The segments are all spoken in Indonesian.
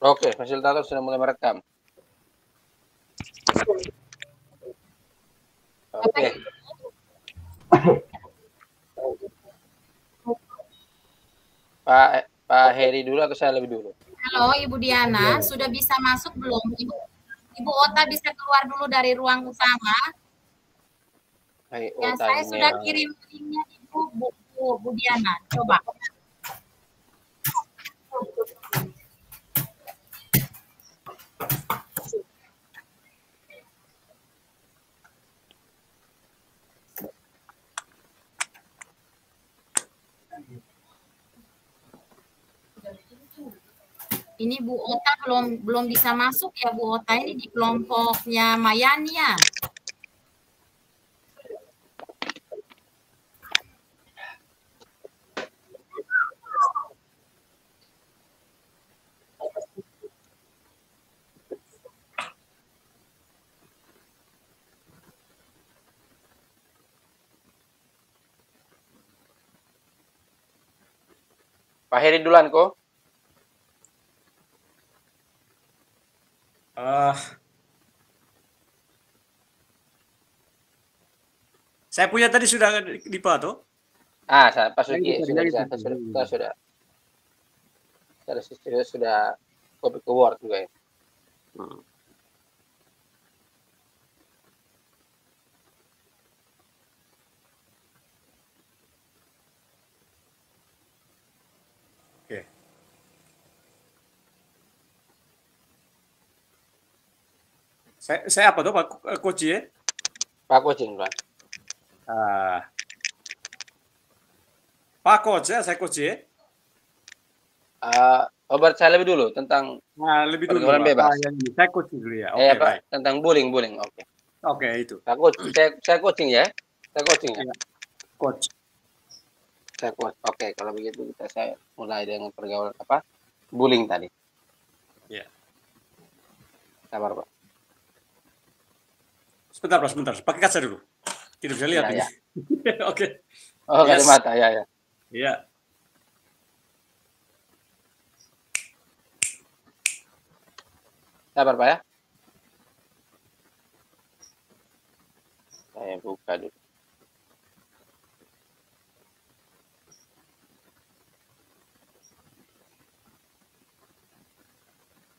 Oke, fasilitator sudah mulai merekam. Oke. Pak Heri dulu atau saya lebih dulu? Halo, Ibu Diana, sudah bisa masuk belum? Ibu Ota bisa keluar dulu dari ruang utama. Hai, Ya, Ota saya ini sudah yang... kirim linknya Ibu, Bu Diana. Coba. Ini Bu Ota belum bisa masuk ya Bu Ota, ini di kelompoknya Mayani ya. Pak Heri duluan kok. Saya punya tadi sudah di Pak tuh. Pak Suki sudah bisa. Sudah copy ke Word juga ya. Oke. Saya apa tuh Pak Coach ya? Pak Coaching, Pak. Pak Coach ya, saya Coach ya. Berarti saya lebih dulu tentang lebih dulu pergaulan bebas. Saya coaching dulu ya. Oke, baik. Tentang bullying. Oke. Oke, itu. Saya coaching ya. Saya coaching ya. Coach. Saya coach. Oke, kalau begitu saya mulai dengan pergaulan bullying tadi. Ya. Sabar, Pak. Sebentar. Pakai kaca dulu. Tidak bisa lihat ini. Ya. Oke. Oh, nggak ada mata, ya. Iya. Sabar, Pak ya. Saya buka dulu.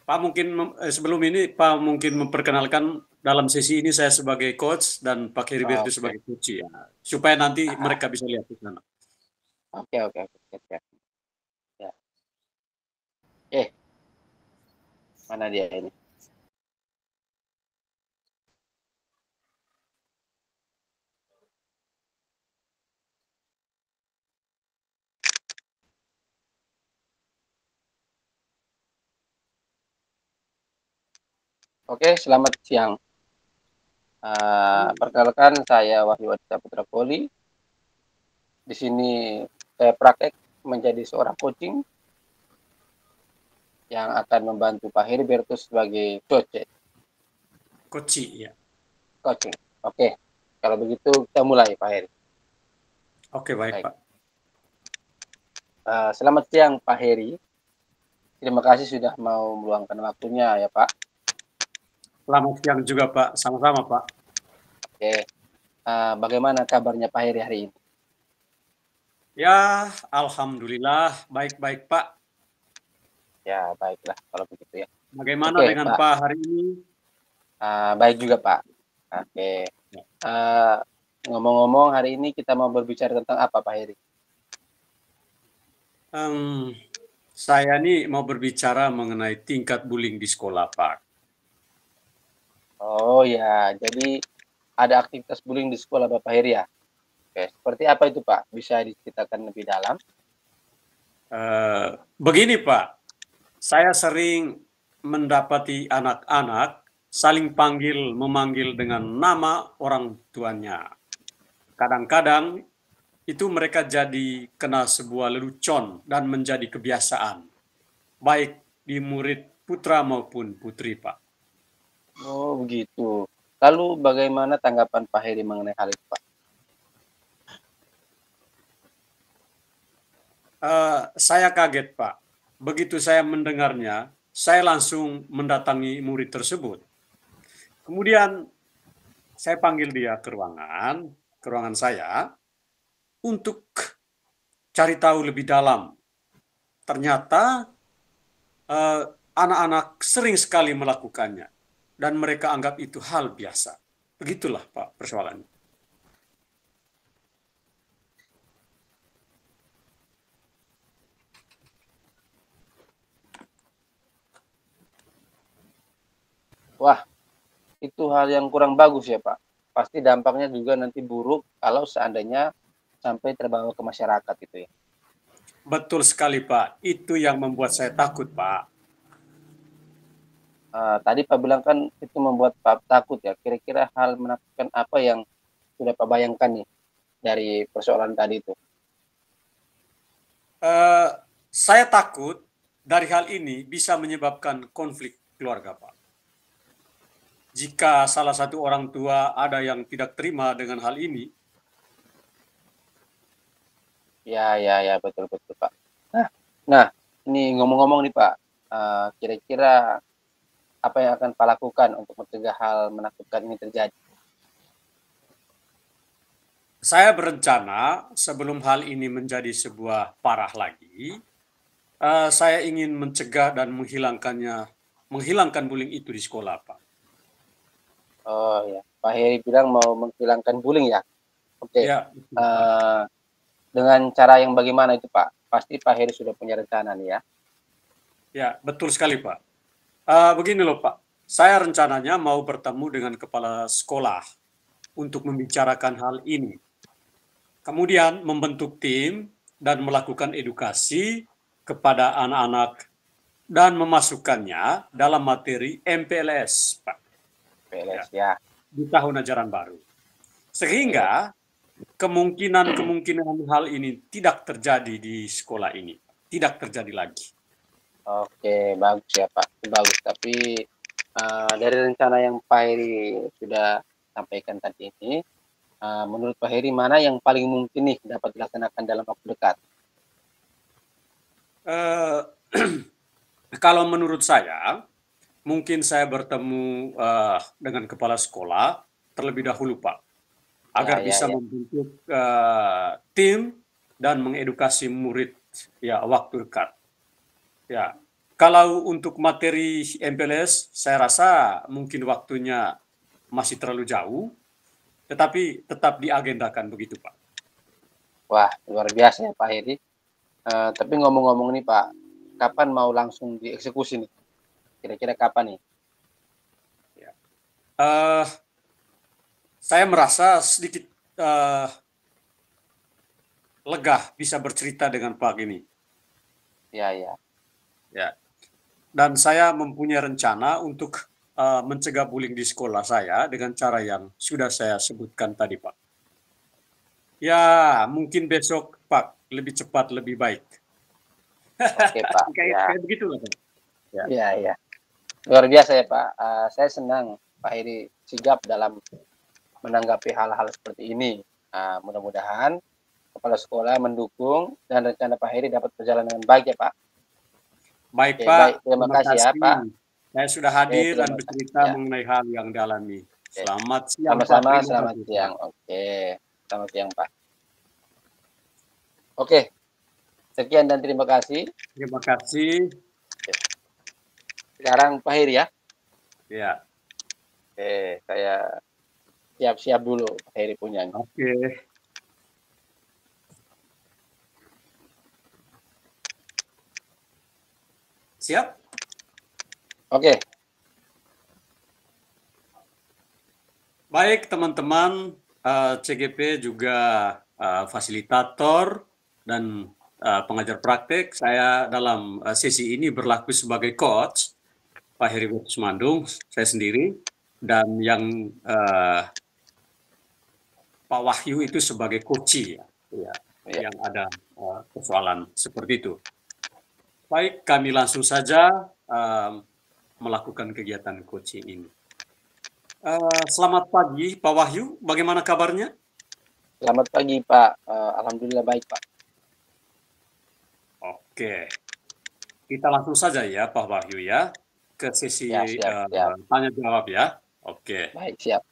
Pak mungkin sebelum ini Pak mungkin memperkenalkan dalam sesi ini saya sebagai coach dan Pak Heriberto sebagai coach ya, supaya nanti mereka bisa lihat di sana. Oke. Ya. Mana dia ini? Oke, selamat siang. Perkenalkan saya Wahyu Aditya Putra Poli. Di sini saya praktek menjadi seorang coaching yang akan membantu Pak Heriberto sebagai coach. Coaching ya. Coaching. Oke. Kalau begitu kita mulai Pak Heri. Oke, baik. Pak. Selamat siang Pak Heri. Terima kasih sudah mau meluangkan waktunya ya Pak. Selamat siang juga Pak, sama-sama Pak. Oke. Bagaimana kabarnya Pak Heri hari ini? Ya, alhamdulillah baik-baik Pak. Ya, baiklah kalau begitu ya. Bagaimana dengan Pak hari ini? Baik juga Pak. Oke. Ngomong-ngomong hari ini kita mau berbicara tentang apa Pak Heri? Saya nih mau berbicara mengenai tingkat bullying di sekolah Pak. Oh ya, jadi ada aktivitas bullying di sekolah Bapak Heri ya? Oke, seperti apa itu Pak? Bisa diceritakan lebih dalam? Begini Pak, saya sering mendapati anak-anak saling memanggil dengan nama orang tuanya. Kadang-kadang itu mereka jadi kena sebuah lelucon dan menjadi kebiasaan, baik di murid putra maupun putri Pak. Oh begitu. Lalu bagaimana tanggapan Pak Heri mengenai hal itu Pak? Saya kaget Pak. Begitu saya mendengarnya, saya langsung mendatangi murid tersebut. Kemudian saya panggil dia ke ruangan saya, untuk cari tahu lebih dalam. Ternyata anak-anak sering sekali melakukannya, dan mereka anggap itu hal biasa. Begitulah Pak persoalannya. Wah, itu hal yang kurang bagus ya Pak. Pasti dampaknya juga nanti buruk kalau seandainya sampai terbawa ke masyarakat itu ya. Betul sekali Pak, itu yang membuat saya takut Pak. Tadi Pak bilang kan itu membuat Pak takut ya. Kira-kira hal menakutkan apa yang sudah Pak bayangkan nih dari persoalan tadi itu? Saya takut dari hal ini bisa menyebabkan konflik keluarga Pak. Jika salah satu orang tua ada yang tidak terima dengan hal ini. Ya, betul Pak. Nah, ini ngomong-ngomong nih Pak, kira-kira apa yang akan Pak lakukan untuk mencegah hal menakutkan ini terjadi? Saya berencana sebelum hal ini menjadi sebuah parah lagi, saya ingin mencegah dan menghilangkan bullying itu di sekolah, Pak. Oh ya, Pak Heri bilang mau menghilangkan bullying ya? Oke. Ya, dengan cara yang bagaimana itu Pak? Pasti Pak Heri sudah punya rencana nih ya? Ya, betul sekali Pak. Begini loh Pak, saya rencananya mau bertemu dengan kepala sekolah untuk membicarakan hal ini. Kemudian membentuk tim dan melakukan edukasi kepada anak-anak dan memasukkannya dalam materi MPLS, Pak. PLS ya. Di tahun ajaran baru. Sehingga kemungkinan hal ini tidak terjadi di sekolah ini. Tidak terjadi lagi. Oke, bagus ya Pak. Bagus. Tapi dari rencana yang Pak Heri sudah sampaikan tadi ini, menurut Pak Heri mana yang paling mungkin nih dapat dilaksanakan dalam waktu dekat? Kalau menurut saya, mungkin saya bertemu dengan kepala sekolah terlebih dahulu, Pak, agar bisa membentuk tim dan mengedukasi murid ya waktu dekat. Ya, kalau untuk materi MPLS, saya rasa mungkin waktunya masih terlalu jauh, tetapi tetap diagendakan begitu, Pak. Wah, luar biasa ya Pak Heri. Tapi ngomong-ngomong nih Pak, kapan mau langsung dieksekusi nih? Kira-kira kapan nih? Ya. Saya merasa sedikit lega bisa bercerita dengan Pak ini. Ya. Dan saya mempunyai rencana untuk mencegah bullying di sekolah saya dengan cara yang sudah saya sebutkan tadi, Pak. Ya, mungkin besok, Pak, lebih cepat, lebih baik. Oke, Pak. Kayak begitu, Pak. Ya. Luar biasa ya, Pak. Saya senang Pak Heri sigap dalam menanggapi hal-hal seperti ini. Mudah-mudahan kepala sekolah mendukung dan rencana Pak Heri dapat berjalan dengan baik ya, Pak. Baik, Pak. Baik. Terima kasih ya, Pak. Saya sudah hadir dan bercerita mengenai hal yang dialami. Selamat siang, Sama-sama, selamat siang. Oke, selamat siang, Pak. Oke, sekian dan terima kasih. Terima kasih. Sekarang Pak Heri ya. Ya. Oke, saya siap-siap dulu Pak Heri punya. Oke. Siap? Oke. Baik teman-teman, CGP juga fasilitator dan pengajar praktek. Saya dalam sesi ini berlaku sebagai coach, Pak Heri Kusmandung, saya sendiri, dan yang Pak Wahyu itu sebagai coach yang ada persoalan seperti itu. Baik, kami langsung saja melakukan kegiatan coaching ini. Selamat pagi, Pak Wahyu. Bagaimana kabarnya? Selamat pagi, Pak. Alhamdulillah baik, Pak. Oke. kita langsung saja ya Pak Wahyu ya ke sesi Ya, siap. tanya jawab ya. Oke. Baik, siap.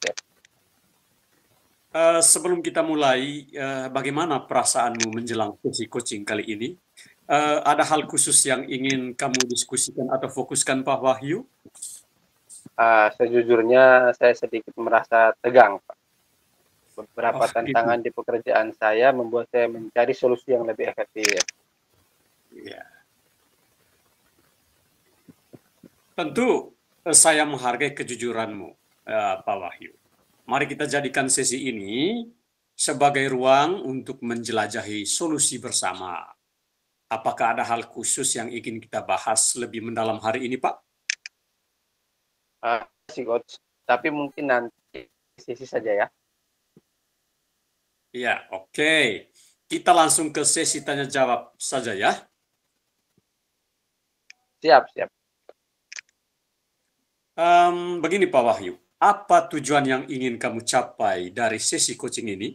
Sebelum kita mulai, bagaimana perasaanmu menjelang sesi coaching kali ini? Ada hal khusus yang ingin kamu diskusikan atau fokuskan Pak Wahyu? Sejujurnya saya sedikit merasa tegang, Pak. Beberapa Oh, tantangan gitu. di pekerjaan saya membuat saya mencari solusi yang lebih efektif. Ya. Tentu saya menghargai kejujuranmu, Pak Wahyu. Mari kita jadikan sesi ini sebagai ruang untuk menjelajahi solusi bersama. Apakah ada hal khusus yang ingin kita bahas lebih mendalam hari ini, Pak? Sih, Coach. Tapi mungkin nanti sisi saja ya. Ya, oke. Kita langsung ke sesi tanya jawab saja ya. Siap. Begini Pak Wahyu, apa tujuan yang ingin kamu capai dari sesi coaching ini?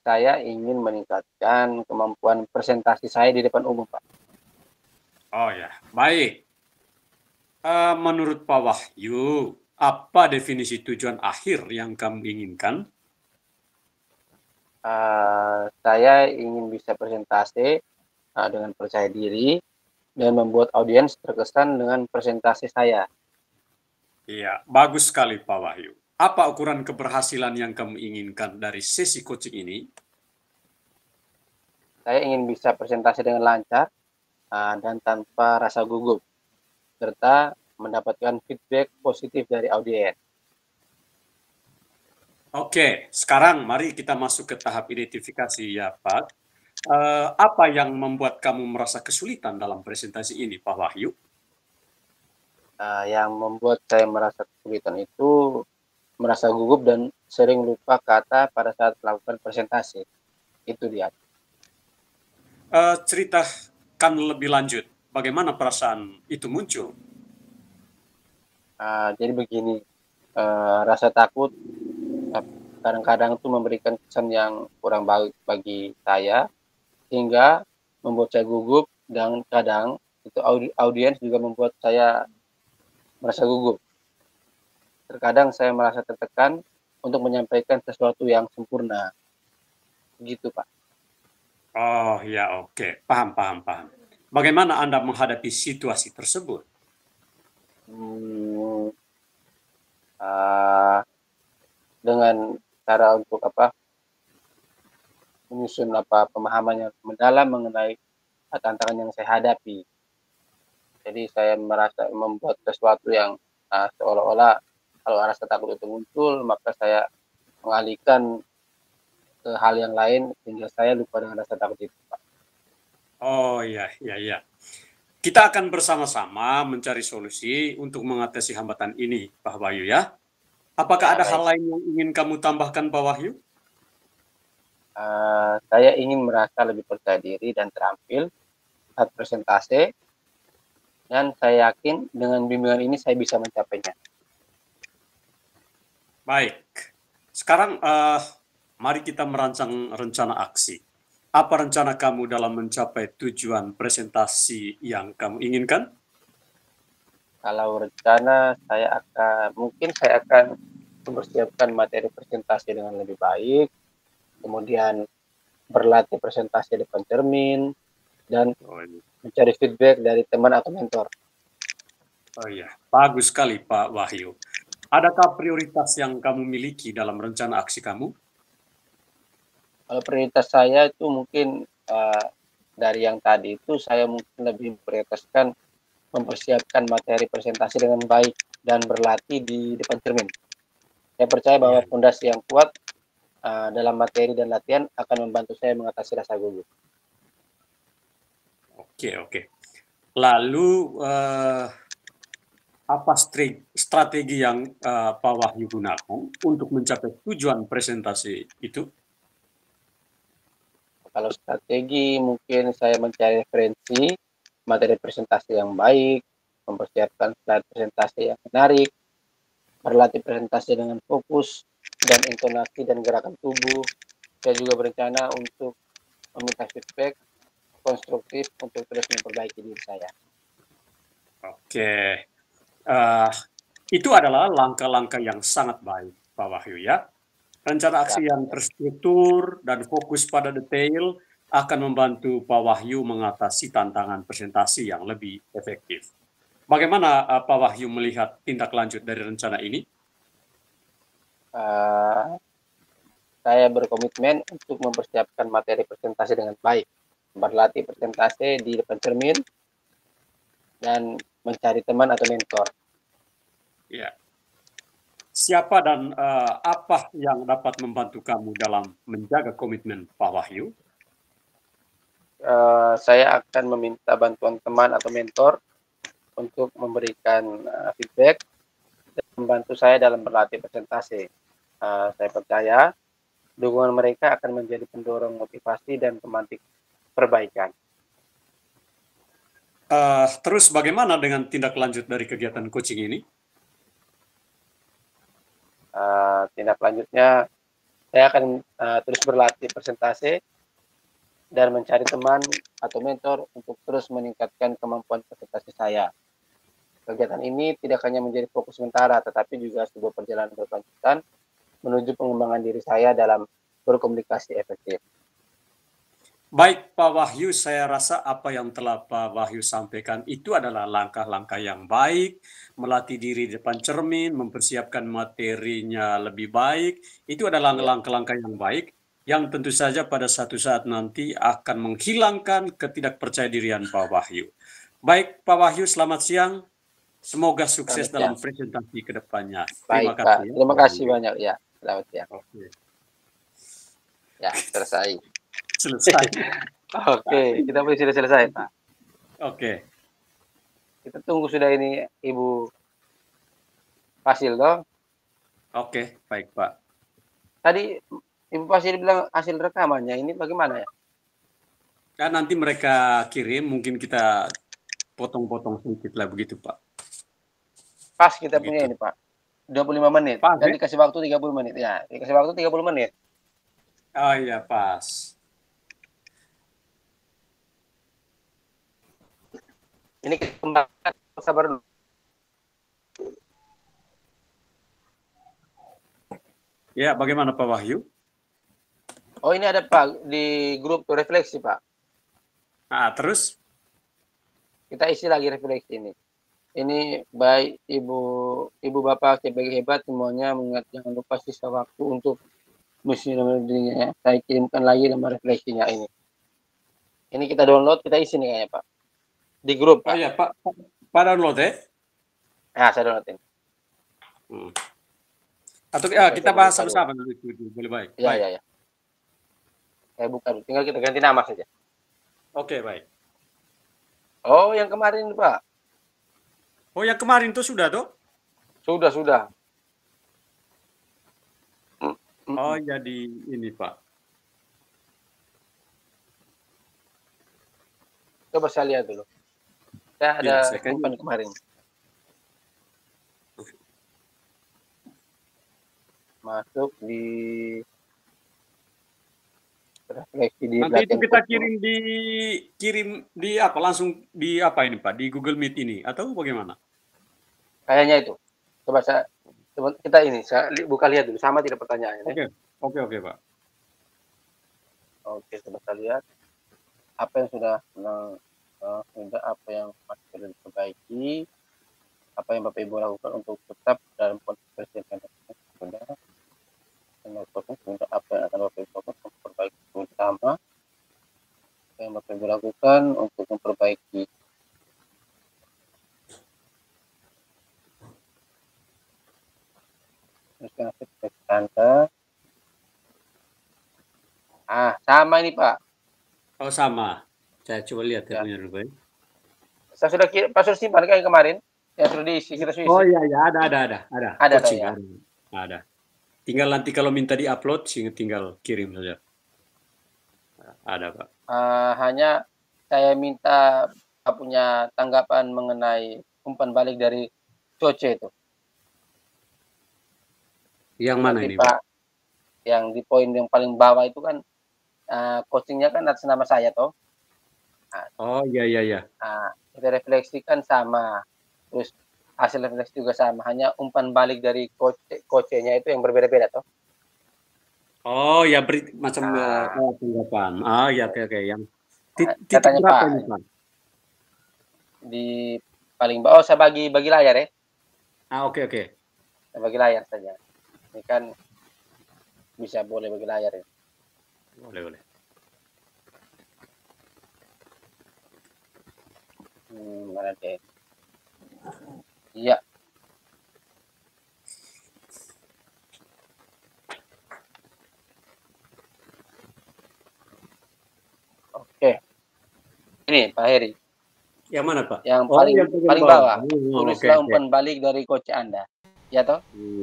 Saya ingin meningkatkan kemampuan presentasi saya di depan umum, Pak. Oh ya, baik. Menurut Pak Wahyu, apa definisi tujuan akhir yang kamu inginkan? Saya ingin bisa presentasi dengan percaya diri dan membuat audiens terkesan dengan presentasi saya. Iya, bagus sekali Pak Wahyu. Apa ukuran keberhasilan yang kamu inginkan dari sesi coaching ini? Saya ingin bisa presentasi dengan lancar dan tanpa rasa gugup, serta mendapatkan feedback positif dari audiens. Oke, sekarang mari kita masuk ke tahap identifikasi ya Pak. Apa yang membuat kamu merasa kesulitan dalam presentasi ini Pak Wahyu? Yang membuat saya merasa kesulitan itu merasa gugup dan sering lupa kata pada saat melakukan presentasi. Itu dia. Ceritakan lebih lanjut, bagaimana perasaan itu muncul? Jadi begini, rasa takut kadang-kadang itu memberikan kesan yang kurang baik bagi saya, hingga membuat saya gugup, dan kadang itu audiens juga membuat saya merasa gugup. Terkadang saya merasa tertekan untuk menyampaikan sesuatu yang sempurna. Gitu, Pak. Oh ya, oke, paham. Bagaimana Anda menghadapi situasi tersebut? Dengan cara untuk menyusun pemahaman yang mendalam mengenai tantangan yang saya hadapi. Jadi saya merasa membuat sesuatu yang seolah-olah kalau rasa takut itu muncul, maka saya mengalihkan ke hal yang lain sehingga saya lupa dengan rasa takut itu, Pak. Oh ya. Kita akan bersama-sama mencari solusi untuk mengatasi hambatan ini, Pak Wahyu ya. Apakah Ya, ada baik. hal lain yang ingin kamu tambahkan, Pak Wahyu? Saya ingin merasa lebih percaya diri dan terampil saat presentasi, dan saya yakin dengan bimbingan ini saya bisa mencapainya. Baik, sekarang mari kita merancang rencana aksi. Apa rencana kamu dalam mencapai tujuan presentasi yang kamu inginkan? Kalau rencana saya akan mempersiapkan materi presentasi dengan lebih baik, kemudian berlatih presentasi depan cermin, dan mencari feedback dari teman atau mentor. Oh iya, bagus sekali Pak Wahyu. Adakah prioritas yang kamu miliki dalam rencana aksi kamu? Kalau prioritas saya itu mungkin dari yang tadi itu saya mungkin lebih prioritaskan mempersiapkan materi presentasi dengan baik dan berlatih di depan cermin. Saya percaya bahwa fondasi yang kuat dalam materi dan latihan akan membantu saya mengatasi rasa gugup. Oke. Lalu apa strategi yang Pak Wahyu gunakan untuk mencapai tujuan presentasi itu? Kalau strategi mungkin saya mencari referensi materi presentasi yang baik, mempersiapkan slide presentasi yang menarik, berlatih presentasi dengan fokus dan intonasi dan gerakan tubuh. Saya juga berencana untuk meminta feedback konstruktif untuk terus memperbaiki diri saya. Oke. Eh, itu adalah langkah-langkah yang sangat baik, Pak Wahyu ya. Rencana aksi yang terstruktur dan fokus pada detail akan membantu Pak Wahyu mengatasi tantangan presentasi yang lebih efektif. Bagaimana Pak Wahyu melihat tindak lanjut dari rencana ini? Saya berkomitmen untuk mempersiapkan materi presentasi dengan baik, berlatih presentasi di depan cermin, dan mencari teman atau mentor. Ya. Siapa dan apa yang dapat membantu kamu dalam menjaga komitmen Pak Wahyu? Saya akan meminta bantuan teman atau mentor untuk memberikan feedback dan membantu saya dalam berlatih presentasi. Saya percaya dukungan mereka akan menjadi pendorong motivasi dan pemantik perbaikan. Terus bagaimana dengan tindak lanjut dari kegiatan coaching ini? Tindak lanjutnya, saya akan terus berlatih presentasi dan mencari teman atau mentor untuk terus meningkatkan kemampuan presentasi saya. Kegiatan ini tidak hanya menjadi fokus sementara, tetapi juga sebuah perjalanan berkelanjutan menuju pengembangan diri saya dalam berkomunikasi efektif. Baik Pak Wahyu, saya rasa apa yang telah Pak Wahyu sampaikan itu adalah langkah-langkah yang baik, melatih diri di depan cermin, mempersiapkan materinya lebih baik, itu adalah langkah-langkah yang baik, yang tentu saja pada satu saat nanti akan menghilangkan ketidakpercayadirian Pak Wahyu. Baik Pak Wahyu, selamat siang. Semoga sukses dalam presentasi ke depannya. Terima kasih. Pak. Terima kasih banyak ya. Selamat siang. Oke. Ya, selesai. Selesai. Oke, kita sudah selesai, Pak. Oke. Kita tunggu sudah ini Ibu Fasil toh. Oke, baik Pak. Tadi Ibu Fasil bilang hasil rekamannya ini bagaimana ya? Kan nanti mereka kirim, mungkin kita potong-potong sedikit lah begitu Pak. Pas kita punya ini Pak. 25 menit. Pas, dan dikasih waktu 30 menit. Ya, dikasih waktu 30 menit. Oh iya, pas. Ini kita kembangkan, sabar dulu. Ya, bagaimana Pak Wahyu? Oh, ini ada Pak di grup refleksi Pak. Nah, terus? Kita isi lagi refleksi ini. Ini baik ibu bapak sebagai hebat semuanya, mengingat jangan lupa sisa waktu untuk misi nomor dirinya. Saya kirimkan lagi nomor refleksinya ini. Ini kita download, kita isi nih kayaknya Pak. Di grup Pak. Oh iya Pak, download ya? Nah, saya downloadin. Atau kita bahas sama-sama dulu, boleh baik. Ya. Saya buka, tinggal kita ganti nama saja. Oke, baik. Oh, yang kemarin Pak. Oh, yang kemarin tuh sudah tuh? Sudah. Oh, jadi ini Pak. Coba saya lihat dulu. Saya ada simpan kemarin. Masuk di refleksi di nanti itu kita kirim di apa, langsung di apa ini Pak, di Google Meet ini atau bagaimana? Kayaknya itu. Coba kita ini saya buka lihat dulu, sama tidak pertanyaannya. Oke Pak. Oke, coba saya lihat apa yang sudah apa yang masih perlu diperbaiki, apa yang Bapak Ibu lakukan untuk tetap dalam konsisten sudah apa yang akan Bapak Ibu lakukan untuk memperbaiki utama, apa yang Bapak Ibu lakukan untuk memperbaiki Anda. Sama ini Pak. Oh, sama. Saya coba lihat ya punya dulu baik. Saya sudah simpan kayak kemarin yang sudah diisi, kita sudah isi. Oh iya, ada. Coaching, ya? Ada. Tinggal nanti kalau minta di-upload, tinggal kirim saja. Ada Pak. Hanya saya minta punya tanggapan mengenai umpan balik dari Coce itu. Yang mana ini Pak? Yang di poin yang paling bawah itu kan coachingnya kan atas nama saya toh. Oh iya. Nah, kita refleksikan sama, terus hasil refleksi juga sama, hanya umpan balik dari coachnya itu yang berbeda-beda toh. Oh ya, beri macam Nah, tanggapan. Ah ya, oke. Yang titik katanya berapa Pak ini, Pak? di paling bawah, saya bagi layar ya, Ah oke. saya bagi layar saja. Ini kan bisa boleh bagi layar ya. Boleh. Mana deh? Iya. Oke. Ini Pak Heri. Yang mana, Pak? Yang Oh, paling yang bagian paling bawah. bawah. Oh, Tulislah oke. umpan balik dari coach Anda. Ya toh?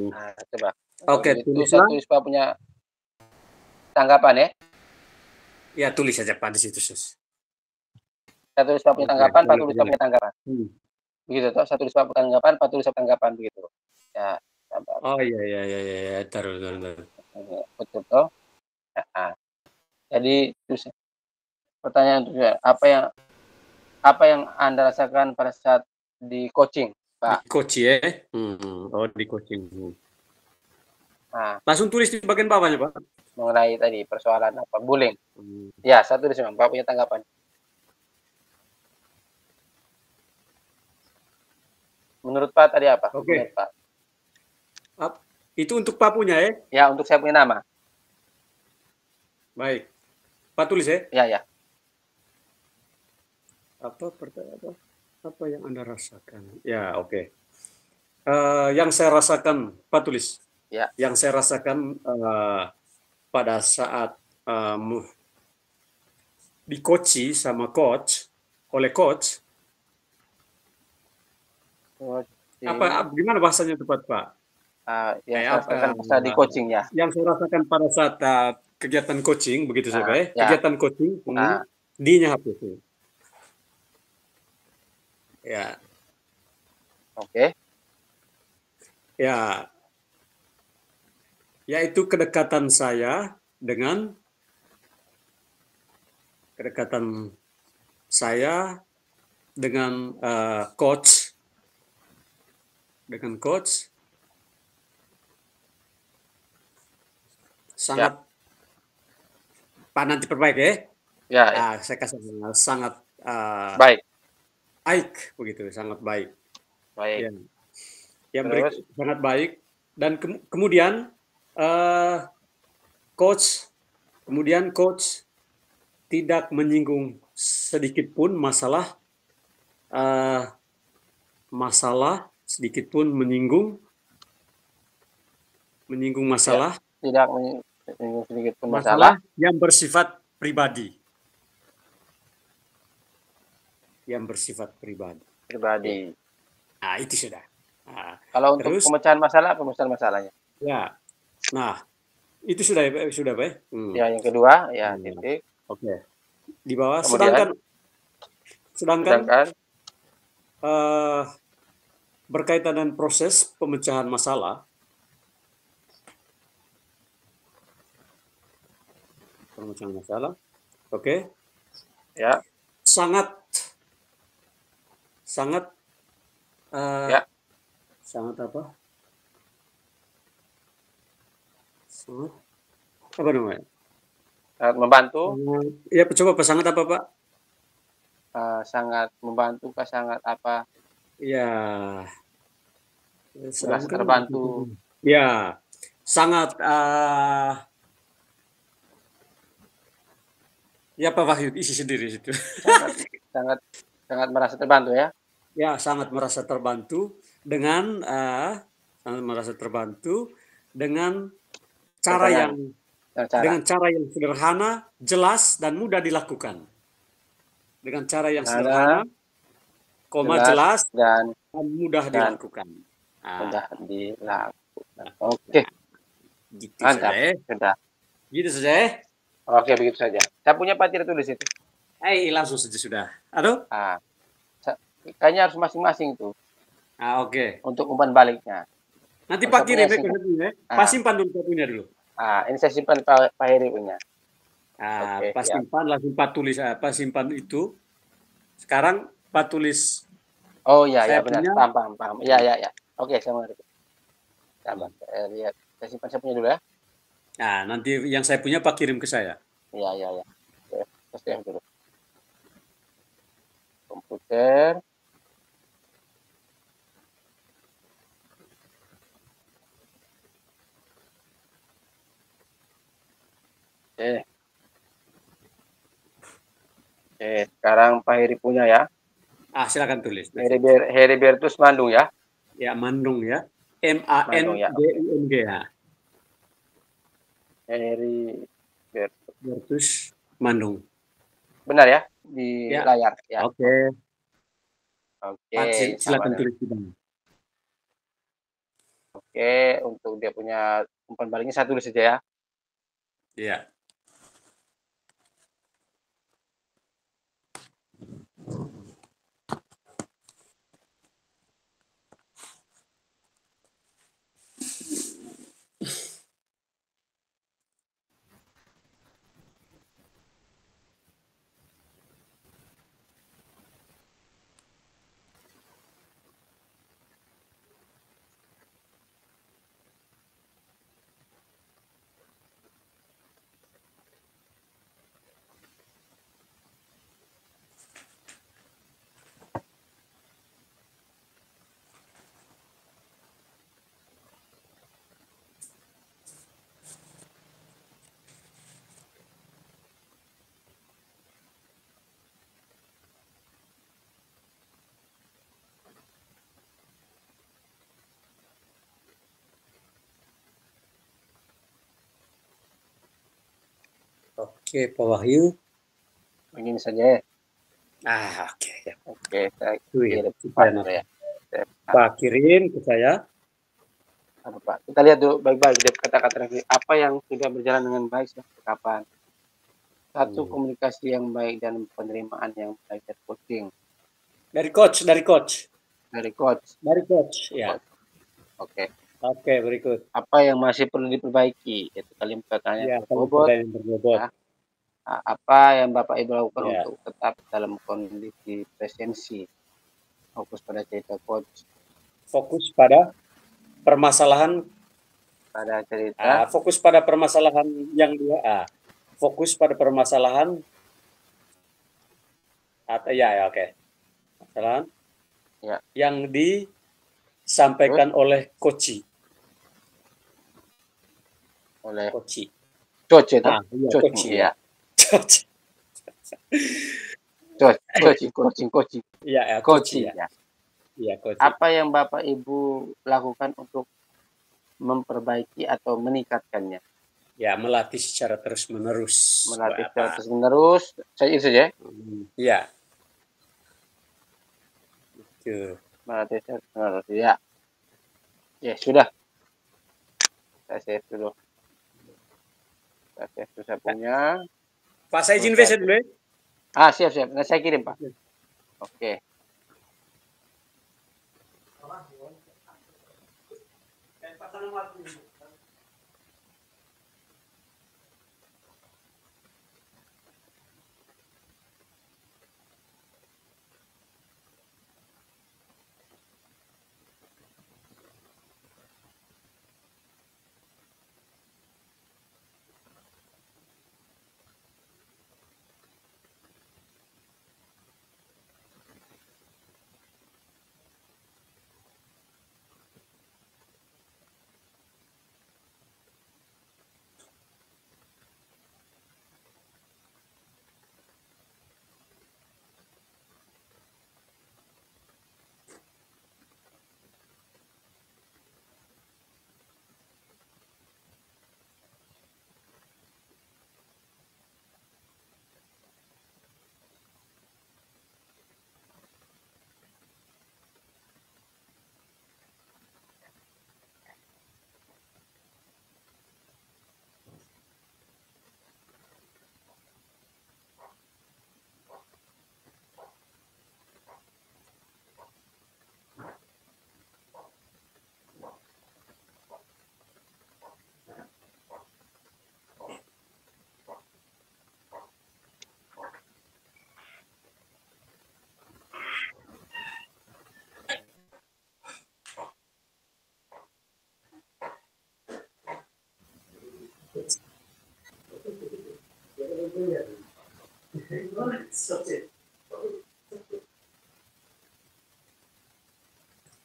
Nah, coba. Oke, Itu tulislah. saya tulis Pak punya tanggapan ya. Ya, tulis saja Pak di situ, Sus. Saya tulis Pak punya Oke, tanggapan, Pak boleh, tulis Pak boleh. punya tanggapan. Begitu toh? Saya tulis Pak punya tanggapan, Pak tulis Pak tanggapan begitu. Ya, sabar. Oh iya. Taruh. Betul toh? Nah, jadi terus pertanyaan itu apa yang Anda rasakan pada saat di coaching, Di Pak? coach ya. Oh, di coaching. Nah, Langsung tulis di bagian bawahnya, Pak. mengenai tadi persoalan apa bullying. Hmm. Ya, saya tulis memang Pak punya tanggapan. Menurut Pak tadi apa? Oke. Menurut Pak. Itu untuk Pak punya ya? Ya, untuk saya punya nama. Baik. Pak tulis ya? Ya. Apa yang Anda rasakan? Ya, oke. Yang saya rasakan, Pak tulis. Ya. Yang saya rasakan pada saat di-coachi sama coach, oleh coach. Gimana bahasanya tepat, Pak? Yang saya rasakan pada di coaching ya. Yang saya rasakan pada saat kegiatan coaching, begitu saja ya. Kegiatan coaching, D-nya hapus. Ya. Oke. Ya. Yaitu kedekatan saya dengan coach. Dengan coach sangat Pak nanti perbaik ya. Ya. Saya kasih sangat baik begitu, sangat baik. Baik. Ya. Yang sangat baik dan kemudian coach tidak menyinggung sedikit pun masalah sedikit pun menyinggung masalah. Tidak menyinggung sedikit pun masalah yang bersifat pribadi. Nah, itu sudah. Kalau untuk pemecahan masalahnya. Ya. Nah, itu sudah Pak. Ya, yang kedua ya titik. Oke. Di bawah. Kemudian, sedangkan berkaitan dengan proses pemecahan masalah. Oke. Ya. Sangat ya. Sangat apa? Apa namanya? Sangat membantu. Ya, coba Pak, sangat apa, Pak? Sangat membantu, Pak, sangat apa? Ya. Sangat terbantu. Ya. Sangat ya Pak Wahyu isi sendiri situ. sangat merasa terbantu ya. Ya, sangat merasa terbantu dengan cara yang sederhana, jelas dan mudah dilakukan. Dengan cara yang sederhana, jelas dan mudah dilakukan. Mudah dilakukan. Oke. Gitu mantap. Saja. Gitu saja. Oke, begitu saja. Saya punya Pak Tira tulis itu. Langsung saja sudah. Aduh. Kayaknya harus masing-masing itu. Oke. Untuk umpan baliknya. Nanti Pak kirim Pak simpan dulu Pak punya dulu. Ini saya simpan Pak Heri punya. Pas simpan langsung Pak tulis simpan itu Sekarang Pak tulis. Oh ya, Saya ya benar. punya. Paham. Iya, ya. Oke, saya mengerti. Sabar, saya lihat. Saya simpan saya punya dulu ya. Nah, nanti yang saya punya Pak kirim ke saya. Iya. Oke, saya save dulu. Komputer. Oke. Oke, sekarang Pak Heri punya ya. Silakan tulis. Heribertus Mandung ya. Ya, Mandung ya. Mandung ya. MANDUNG ya. Heribertus Mandung. benar ya di Ya. layar ya. Oke. Oke, Silakan sama. tulis di bawah. Oke, untuk dia punya umpan balingnya saya tulis saja ya. Iya. Oke, Pak Wahyu. Begini saja ya. Oke. Ya. Oke, saya Ya, kirim supaya Pak ya. Pak kirim ke saya. Apa, Pak? Kita lihat dulu baik-baik dari kata-kata apa yang sudah berjalan dengan baik sejak kapan. Satu, komunikasi yang baik dan penerimaan yang baik dari coaching. Dari coach. Dari coach. Ya. Oke. Oke, berikut. Apa yang masih perlu diperbaiki? Yaitu kalimat pertanyaan berbobot. Ya. Apa yang Bapak Ibu lakukan untuk tetap dalam kondisi presensi? Fokus pada cerita coach. Fokus pada permasalahan. Pada cerita. Fokus pada permasalahan yang 2A. Fokus pada permasalahan. Oke. Permasalahan. Ya. Yang disampaikan oleh coach. Oleh coach. Coach itu. Coach ya. Coaching. Iya, coaching ya. Iya, coaching. Apa yang Bapak Ibu lakukan untuk memperbaiki atau meningkatkannya? Ya, melatih secara terus-menerus. Melatih secara terus-menerus. Saya itu saja. Iya. Itu. Melatih secara terus-menerus. Ya. Ya, sudah. Saya save dulu. Saya punya. Pak, saya izin VC dulu ya. Siap. Nah, saya kirim, Pak. Oke.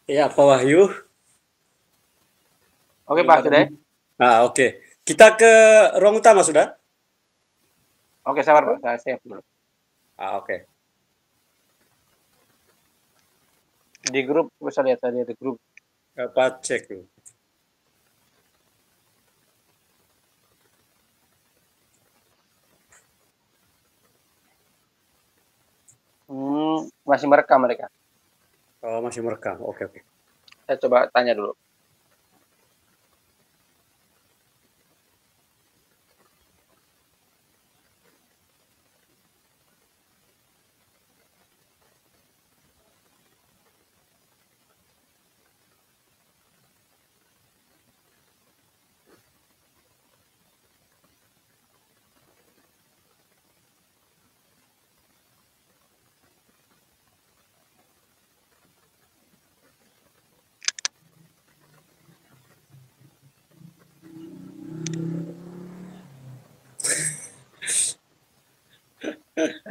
Ya, Pak Wahyu. Oke Pak, sudah ya? Nah, oke. Kita ke ruang utama sudah? Oke, sabar Pak, saya save dulu. Oke. Di grup, bisa lihat tadi di grup. Pak cek dulu. Masih merekam mereka. Oh, masih merekam. Oke, oke. Saya coba tanya dulu.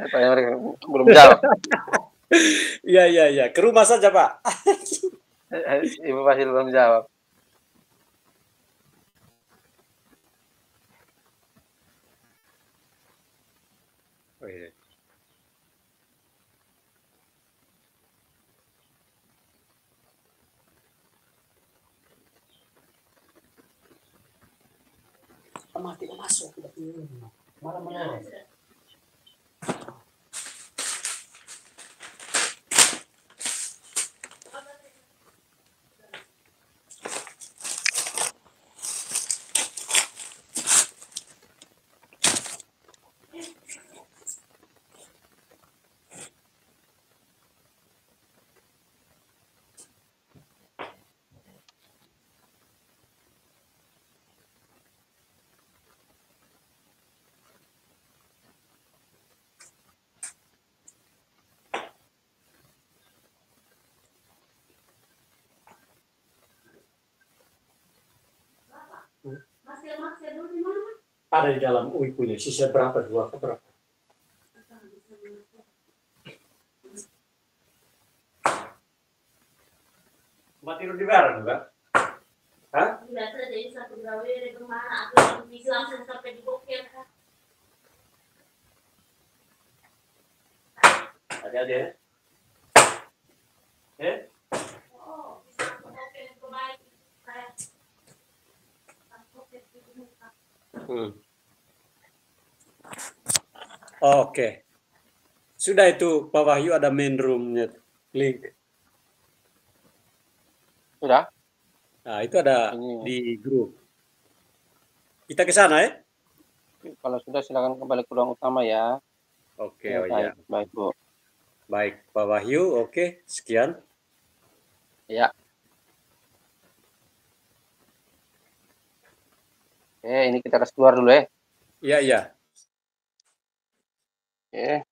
Tanya mereka belum jawab. Iya, iya, iya. Ke rumah saja, Pak. Ibu masih belum jawab. Oh, iya. Mati masuk. Malam-malam. Ada di dalam punya sisa berapa? Dua ke berapa? Mau tidur di barang juga? Hah? Biasa jadi satu gawe dari kemana? Aku bisa langsung sampai di bokeh. Ada ya? Oh, bisa ke bokeh ke baik. Kayak Oke. Sudah itu Pak Wahyu ada main roomnya link. Sudah? Nah, itu ada Ini. di grup. Kita ke sana ya? Kalau sudah silakan kembali ke ruang utama ya. Oke, Ya, oh baik, ya. baik Bu. Baik, Pak Wahyu, oke. Sekian. Ya. Oke, ini kita harus keluar dulu ya. Iya, iya. Oke.